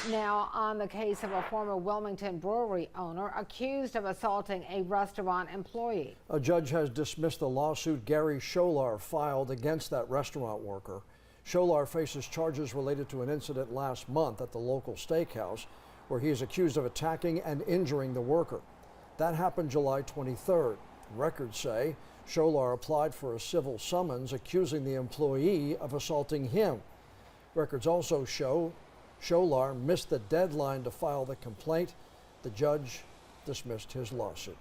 Now, on the case of a former Wilmington brewery owner accused of assaulting a restaurant employee. A judge has dismissed the lawsuit Gary Sholar filed against that restaurant worker. Sholar faces charges related to an incident last month at the local steakhouse where he is accused of attacking and injuring the worker. That happened July 23rd. Records say Sholar applied for a civil summons accusing the employee of assaulting him. Records also show Sholar missed the deadline to file the complaint. The judge dismissed his lawsuit.